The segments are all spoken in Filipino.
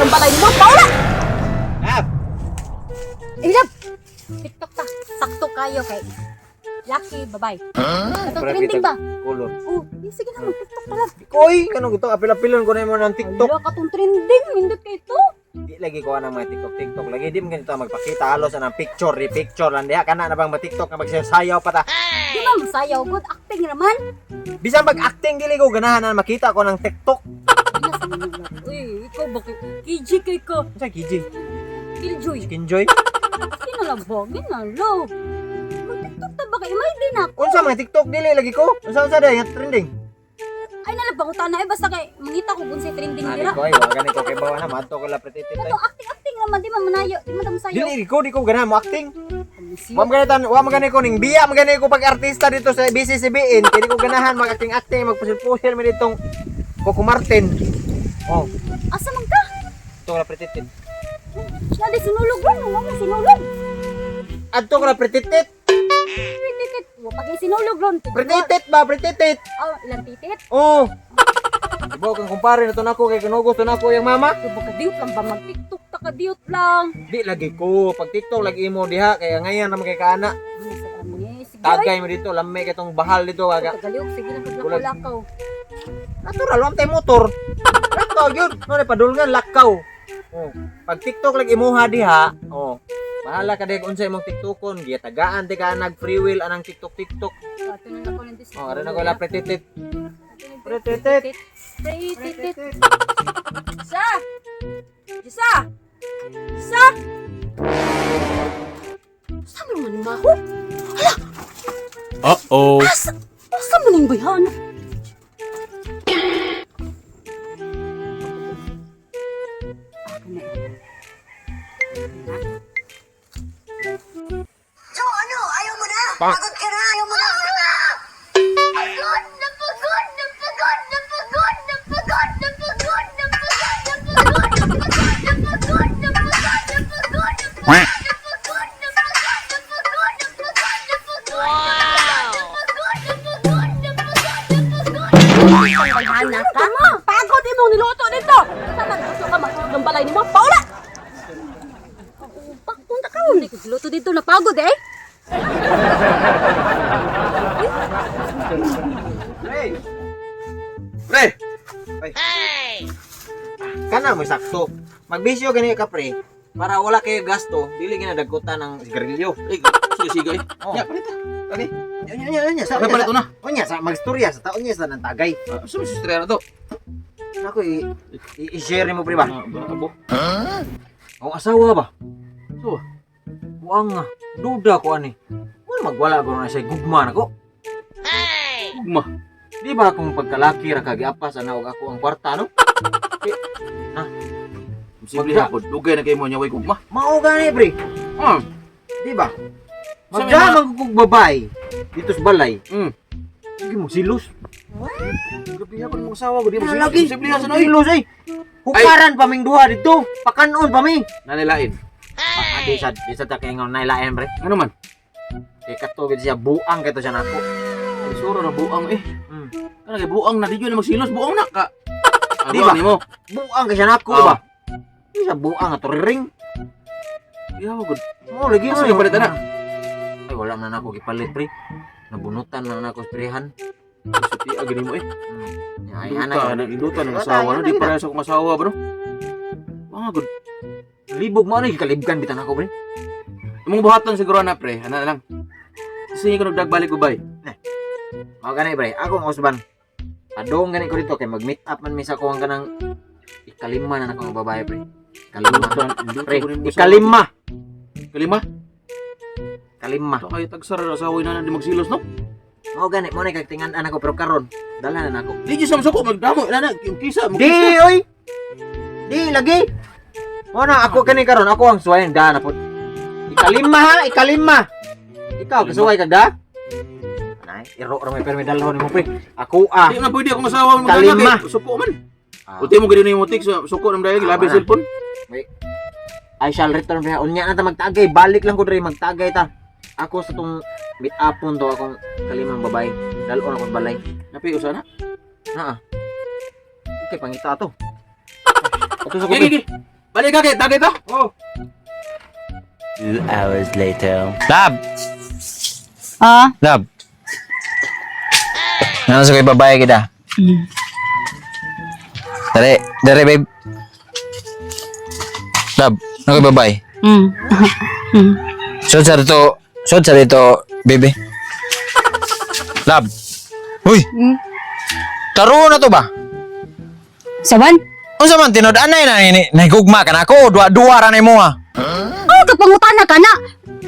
Ang balay mo, paula! Lab! Lab! TikTok ta. Sakto kayo kay Lucky, bye-bye. Katong trending ba? Color. Oh, sige na, mag-TikTok ta lang. Koy, kanong gusto? Apil-apilon ko na mo ng TikTok. Wala katong trending, mindot kay ito. Di lagi ko ng mga TikTok lagi. Di mo ganito magpakita halos ng picture, re-picture lang diha. Kana na bang ma-TikTok na magsasayaw pa ta? Di ba masayaw? Good acting naman. Bisan mag-acting dili ko ganahan na makita ko ng TikTok. Uy, ikaw ba kay KJ kay ka? Sa KJ, Killjoy. Skinjoy. Kinalabog, ginalo. Mag-TikTok ta ba kay? May din ako. Unsa mga TikTok dili lagi ko? Unsa day trending? Ay, nalabangutan na. Basta kay, mangita ko kung si trending Ani dira. ko ay wa gani ko kay bawa na madto ko la pretiti tay. Ito, acting naman. Di man manayo. Di man masayaw. Dili di ko ganahan mo acting. Wa magani ko ning biya magani ko pag artista dito sa BCCBN. Kaya di ko ganahan mag-acting magpusil-pusil mi ditong Coco Martin. Oh, Asa man ka? to la pretiti. Siya di sinulog ron. Wala na sinulog. Adto ko la pretiti. Titit. Pag sinulog ron. Pretitit ba, pretitit. Oh, ilang titit? Oh. Ibaw kang kumpare na to nako kay kunugo to nako yung mama. Di ba kadiyot lang ba? Mag-TikTok ta kadiyot lang. Di lagi ko pag TikTok lagi mo diha kaya ngayon naman kay kana. Ano sa kami? Sige. Tagay mo dito, lamay katong bahal dito aga. Tagaliok. Sige lang Bulag. pagkakulakaw. Natural, wala tay motor. Lakaw yun. No, padulgan, lakaw. Oh. Pag TikTok lagi imuha diha, oh. Bahala ka dahil unsay mong TikTokon. Giya tagaan di ka nag-free will anang TikTok. Ito na ako ng disco. Oh, aron ako la pretitit. Pretitit. Pretitit. Isa! Isa! Isa! Saan mo naman ba ako? Uh-oh. Saan mo nang bayhan? So ano, ayaw mo na? Pagod ka na, ayaw mo na? Napagod, napagod, napagod, napagod, napagod, napagod, napagod, napagod, napagod, Bayhana ka? Pagod imong niluto dito! Sama gusto ka ng balay ni mo? Paula! Punta ka mo. Hindi ko niluto dito. Napagod eh. Pre! Kana mo sakto. Magbisyo gani ka pre. Para wala kayo gasto, dili ginadagkutan ng sigarilyo. Sige. Oh. Ya, palita. Okay. Nya sa. May palit ko na. Nya sa magstorya sa taon niya sa nang tagay. Saan si Estrella to? Ako i-share mo pre ba? Abo. Ang asawa ba? So, Buang nga. Duda ko ani. Wala magwala ko na siya gugma na ko. ugma. Di ba akong pagkalaki ra kagiapas ana og ako ang kwarta no? Simple hapon. Lugay na kayo mo niya way ugma. Mao gani pre. Ah. Di ba? Sa may Magdamag kog babae dito sa balay. Sige mo silos. Gabi hapon mong asawa ko. Di mo Lagi. simple ha sa noy. Silos ay. Hukaran pa ming duha dito. Pakanon pa mi. Nanilain. Adi sa ta kay ngon nailaen pre. Ano man? Kay kato gid siya buang kato siya nako. Ay, suro na buang eh. Hmm. Ano kay buang na di yun magsilos. Buang na ka. Di Di ba? ba? Ni mo? Buang kay siya nako Oh. ba? Di siya buang ato ring. Yaw, good. Mo lagi Asa yung palit na? Ay wala na nako gipalit pre. Nabunutan na nako sprehan. Suti agad mo eh. Ay Induta, ana. induta ng asawa na. Di para sa kong asawa bro. Mga good. Libog mo ano gikalibkan bitan ako pre. Imong buhaton siguro na pre. Ano na lang. Sige ko nagdagbalik ko bay. Mao gani pre, akong usban. Padong gani ko dito kay mag-meet up man mi sa kuwang kanang ikalima na nako nga babae pre. Kalima. Pre, ikalima. Kalima? Kalima. Ito kayo tagsara na asawa na di magsilos no? Mao gani mo na kagtingan anak ko pero karon dalhan na nako. Di dyan sa masako magdamo. Ina na. Yung kisa. Di oy. Di lagi. Mo na ako kani karon ako ang suwayan da na pud. Ikalima ha, ikalima. Ikaw kasuway ka da? Nay, iro ra may permi dalhon mo pre. Ako Di na pwede akong asawa Kalima. Suko man. Uti mo ganyan yung mutik sa suko ng dahil. Labi Wala. cellphone. I shall return pre. Unya na ta magtagay, balik lang ko diri magtagay ta. Ako sa tong meet upon to akong kalimang babae. Dalon ako sa balay. Napi usana. Okay, pangita to. Utos ako, Gigi, gigi. Balik ka kay tagay to. Oh. 2 hours later. Lab, Ah, lab. Ano sa kay babae kita? Dere babe. Lab, ano kay babae? Sod sa dito, baby. Lab. Uy, taro na to ba? Saban? Unsa man tinod anay na ini nahigugma ka na ako, duwa ra na mo ha. Oh, kapangutan na ka na.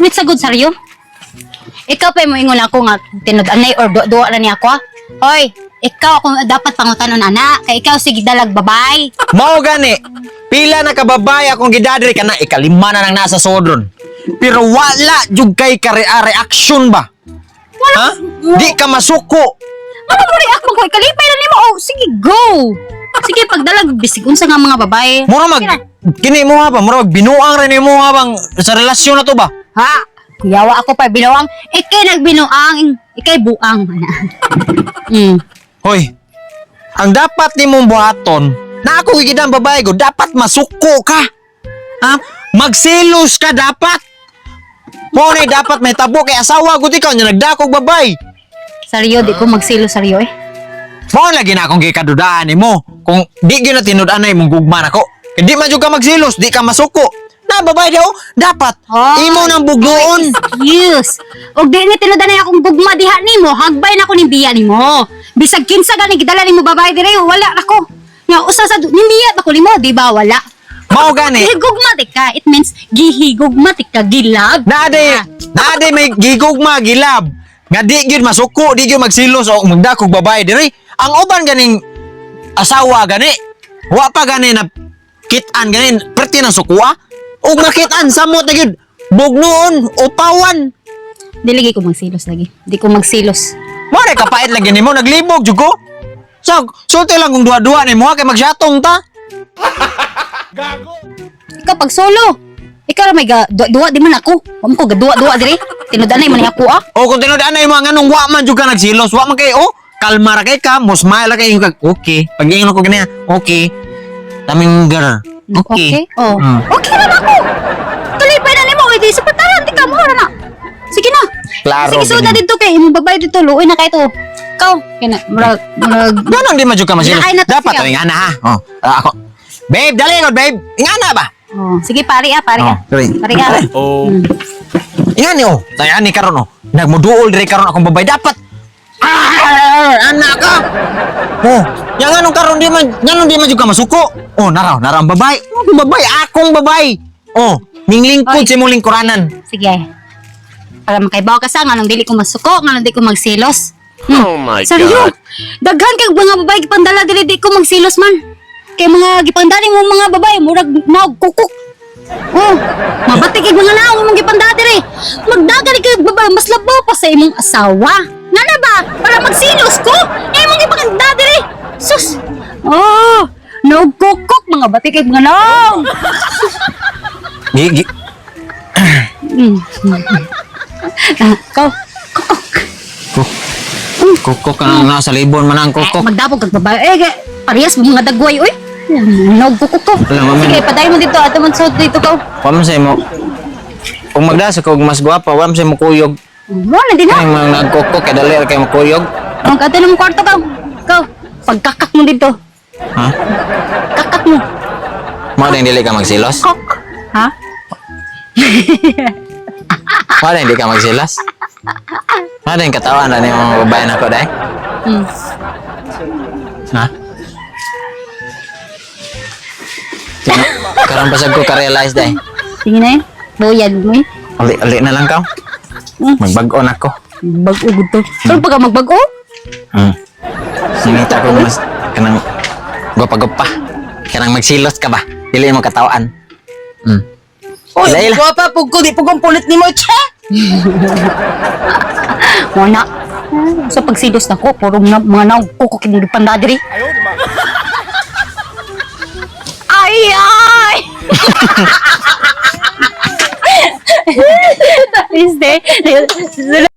Wait, sagod, saryo? Ikaw pa mo ingon ako nga tinud-anay or duwa na niya ako, ah. Hoy, ikaw ako dapat pangutanon, ana. Kay ikaw sige dalag babay. Mao gani. Pila na kababay akong gidadiri ka na ikalima na nang nasa sodron. Pero wala jud kay reaction ba? Ha? Di ka masuko. Ano mo react mo ko? Ikalipay na nimo. Oh, sige, go. Sige, pagdalag bisig unsa nga mga babae. Mura mag kini mo ha ba? Mura mag binuang rin mo ha bang sa relasyon na to ba? Ha? Kuyawa ako pa binuang. Ikay nagbinuang. Ikay buang. Hoy. Ang dapat nimong buhaton na ako gigidang babae ko, dapat masuko ka. Ha? Magselos ka dapat. Mo na dapat may tabo kay asawa ko ikaw nya nagdakog babay. Saryo, di ko magsilo saryo eh. Mo lagi na akong gikadudaan nimo. Kung di gyud na tinud-an na imong gugma nako. Kay di man jud ka magselos, di ka masuko. Na babay daw, dapat imo nang bugnoon. Yes. Og di ni tinudan na akong gugma diha nimo, hagbay na ko ni biya nimo. Bisag kinsa gani gidala nimo babae dire, wala ako. Nga usa sa nimbiya ako nimo, di ba wala? Mao gani. Gihigugmatik ka. It means gihigugmatik ka, gilab. Nade may gigugma gilab. Nga di gyud masuko, di gyud magsilos o magdakog babae diri. Ang uban ganing asawa gani. Wa pa gani na kitan gani, perti na sukuha. Og makitaan samot na gyud. Bugnoon, upawan. Dili ko magsilos lagi. Di ko magsilos. Mo na kapait lagi nimo naglibog jud ko. Sulti lang kung duwa-duwa nimo kay magsyatong ta. Ikaw pag solo. Ikaw ra may duwa di man ako. Wa mo ko gaduwa-duwa dire. Tinudanay man ako ah. O kung tinudan na imo nganong wa man jud ka nagsilos, wa man kay kalma ra kay ka, mo smile ra kay kag okay. Pag ingon ko ganiya, okay. Taming girl. Okay. Oh. Okay na ako. Kalipay na nimo di sa patayan di ka mo ra na. Sige na. Klaro. Sige suda dito kay imong babae dito luoy na kay to. Ikaw kina murag Ganun di man jud ka masilos. Ay, nato Dapat siya. ang ingana ha. Ako. Babe, dali ko, babe. Ingana ba? Oh, sige pari ah. Sorry. Pari ka. Oh. Ingani Tayan ni karon Nagmuduol diri karon akong babay dapat. Anak ka. Yang anong karon di man jud ka masuko. Naraw ang babay. Akong babay. Ninglingkod Oy. si mong lingkuranan. Sige. Para makaibaw ka sa nganong dili ko masuko, nganong di ko magsilos. Oh my Seryo? God. Daghan kay mga babae gipandala dili di ko magsilos man. Kay mga gipandali mo mga babae murag naog kukuk. Mabatik kay mga naong imong gipandala diri. Magdagan kay babae mas labaw pa sa imong asawa. Ngana ba? Para magsilos ko? Imong gipandala diri. Sus. Naog kukuk mga batik kay mga naong. Gigi. Ko. Kukok ka na sa libon man ang kukok. Magdapog kag babae. Parehas mo mga dagway oy. Naog kukuk ko. Alam mo, Sige, padayon mo dito ato man suot dito ko. Wa man say mo. Kung magdasa ko mas gwapa, wa man say mo kuyog. Mo na din Kay na. mga nagkukok kay dali kay mo kuyog. Ang kata ng kwarto ka. Ikaw, pagkakak mo dito. Ha? Kakak mo. Mo din dili ka magsilos. Kok. Ha? Mo din di ka magsilos. Mo din katawan na ni mga babae na ko dai. Ha? Karon pasag ko ka-realize dai. Sige na yun. Buyag mo eh. Ali na lang ka. Magbag-on ako. Bag-ugod to. Saan pa ka magbag-o? Sinita ko mas kanang gwapa-gwapa. Kanang magsilos ka ba? Dili mo katawaan. Uy, Laila. guwapa, pug ko, di pug ang pulit ni mo, tsa! Mo na. Sa pagsilos na ko, puro mga naong kukuk yung panda diri. Ay, ay! Tapos de,